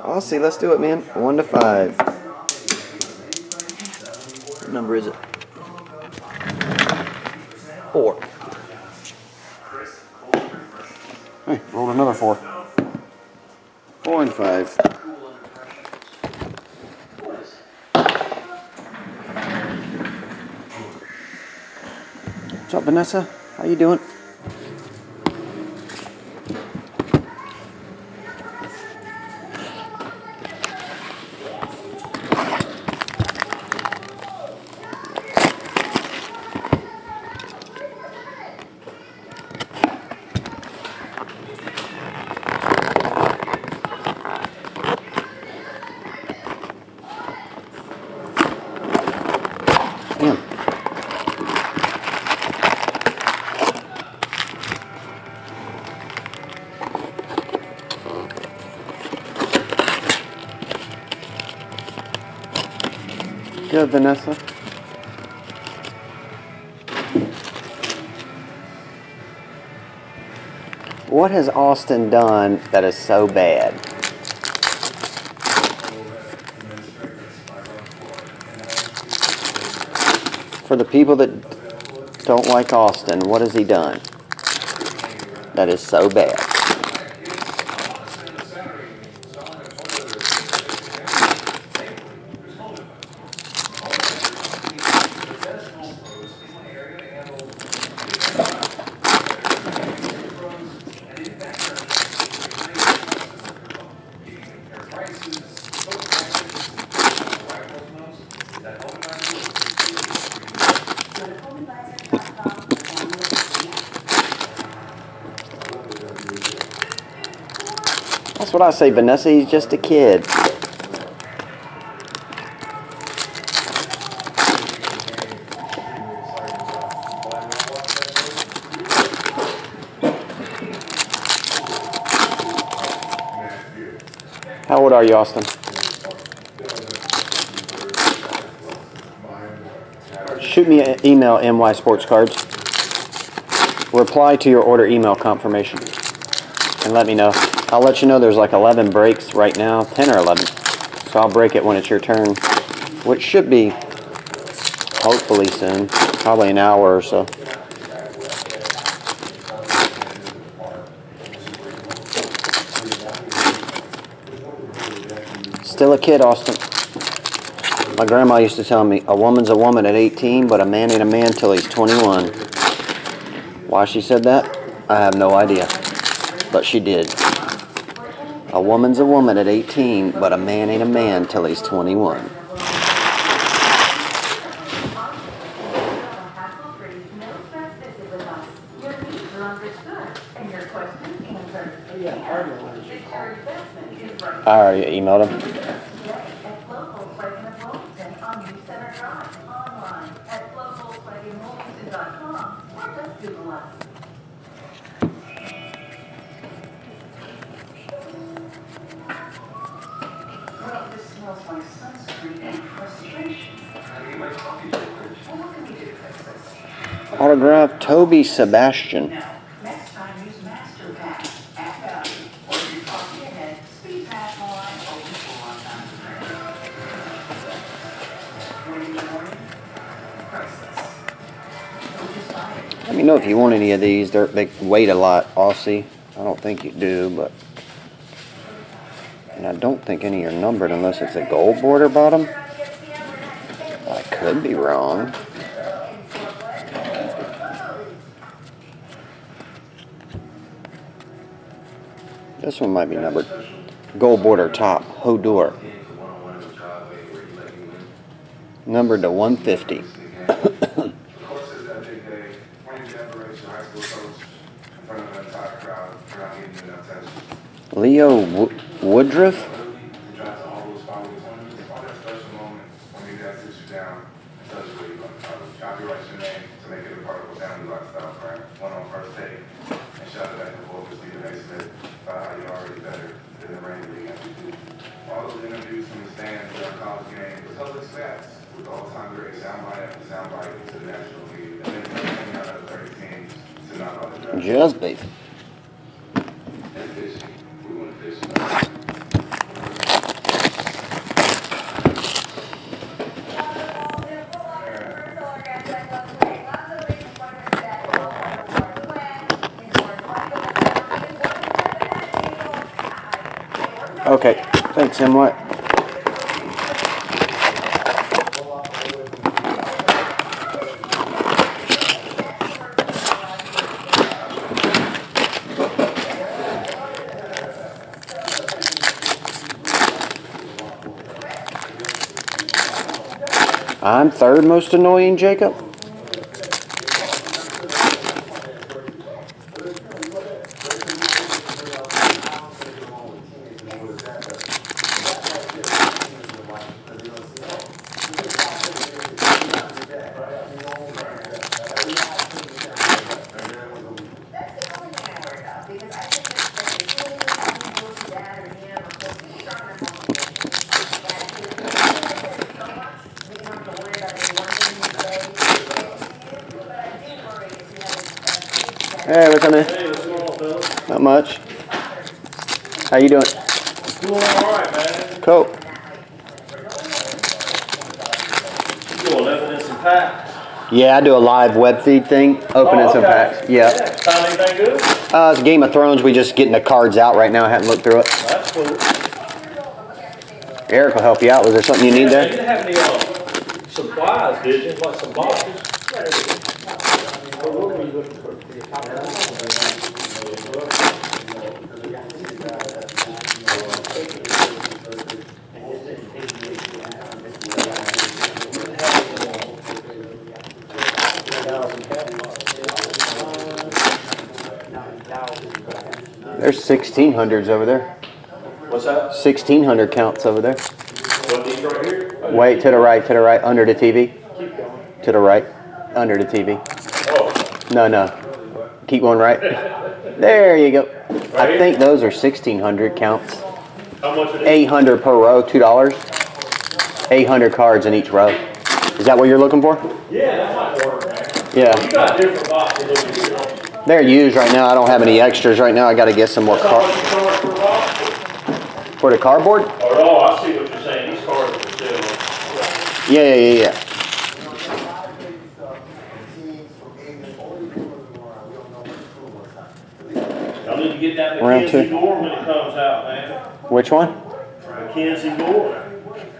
Aussie, let's do it, man. 1 to 5. What number is it? 4. Hey, rolled another 4. 4 and 5. What's up, Vanessa? How you doing? Good, Vanessa. What has Austin done that is so bad? For the people that don't like Austin, what has he done that is so bad? That's what I say, Vanessa. He's just a kid. How old are you, Austin? Shoot me an email, NY Sports Cards. Reply to your order email confirmation and let me know. I'll let you know there's like 11 breaks right now, 10 or 11. So I'll break it when it's your turn, which should be hopefully soon, probably an hour or so. Still a kid, Austin. My grandma used to tell me, a woman's a woman at 18, but a man ain't a man till he's 21. Why she said that, I have no idea, but she did. A woman's a woman at 18, but a man ain't a man till he's 21. I already emailed him. Autograph Toby Sebastian. Let me know if you want any of these. They weight a lot, Aussie. I don't think you do, but... And I don't think any are numbered unless it's a gold border bottom. I could be wrong. This one might be numbered. Gold border top, Hodor. Numbered to 150. Leo Woodruff? Just beef. Okay, thanks, MY. I'm third most annoying, Jacob. Hey, what's up, man? Hey, what's going on, Phil? Not much. How you doing? Doing alright, man. Cool. You doing evidence and packs? Yeah, I do a live web feed thing, opening some packs. Yeah. Found anything good? It's Game of Thrones. We just getting the cards out right now. I hadn't looked through it. That's cool. Eric will help you out. Was there something you need You there? didn't have any supplies, did you? Like some boxes? What were you looking for? There's 1,600s over there. What's that? 1,600 counts over there. What, these right here? Wait, to the right, under the TV. Keep going. To the right, under the TV. Oh. No. Keep going right. There you go. I think those are 1,600 counts. How much are these? 800 per row, $2. 800 cards in each row. Is that what you're looking for? Yeah, that might work, man. Yeah. You got different boxes over here, don't you? They're used right now. I don't have any extras right now. I got to get some more How cards. much you charge per box? For the cardboard? Oh, I see what you're saying. These cards are for sale. Yeah. Y'all need to get that Round Mackenzie two. Gore when it comes out, man. Which one? Mackenzie Gore.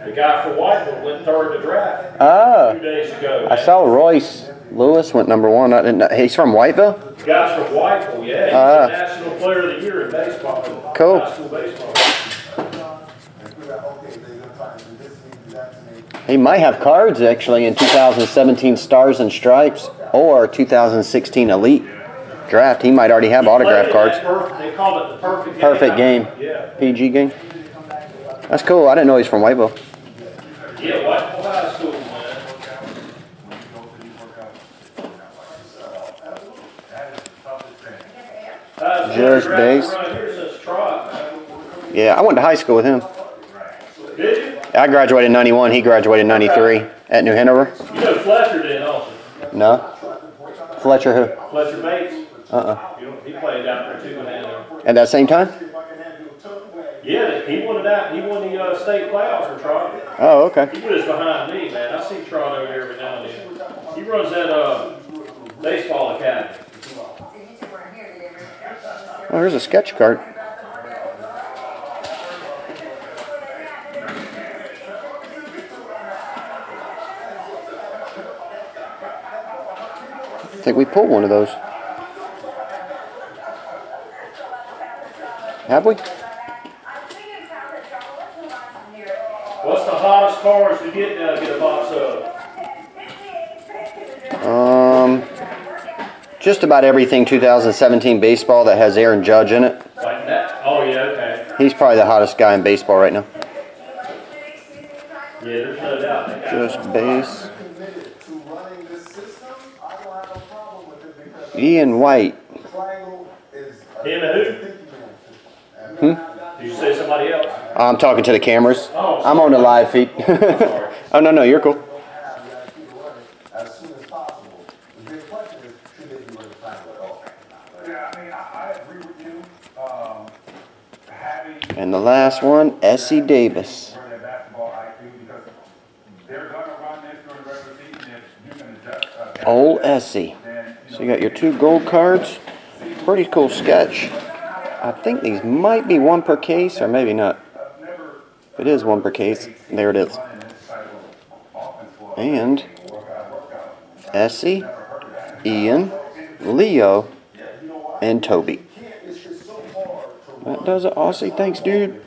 The guy for Whiteville went third in the draft 2 Oh, days ago. I man. saw Royce Lewis went #1. I didn't know. He's from Whiteville? The guy's from Whiteville, yeah. He's the National Player of the Year in baseball. Cool. High school baseball. He might have cards actually in 2017 Stars and Stripes or 2016 Elite Draft. He might already have autograph cards. They call it the perfect game. Perfect game. Yeah. PG game. That's cool. I didn't know he's from Whiteville. Yeah, Whiteville High School, man. Just base. Right here since Trot, man. Yeah, I went to high school with him. Did you? I graduated in 91. He graduated in 93 at New Hanover. You know Fletcher did, don't you? No. Fletcher who? Fletcher Bates. He played out there too in Hanover. At that same time? Yeah, he won that. He won the state playoffs for Trot. Oh, okay. He was behind me, man. I see Trot over here every now and then. He runs that baseball academy. Oh, here's a sketch card. I think we pulled one of those. Have we? What's the hottest cards to get a box of? Just about everything 2017 baseball that has Aaron Judge in it. Like that? Oh, yeah, okay. He's probably the hottest guy in baseball right now. Yeah, there's no doubt. Just base. Ian White. Him and who? Did you say somebody else? I'm talking to the cameras. Oh, I'm on the live feed. Oh, no, you're cool. And the last one, Essie Davis. Old Essie. So you got your 2 gold cards. Pretty cool sketch. I think these might be 1 per case, or maybe not. If it is one per case, there it is. And Essie, Ian, Leo, and Toby. That does it, Aussie. Thanks, dude.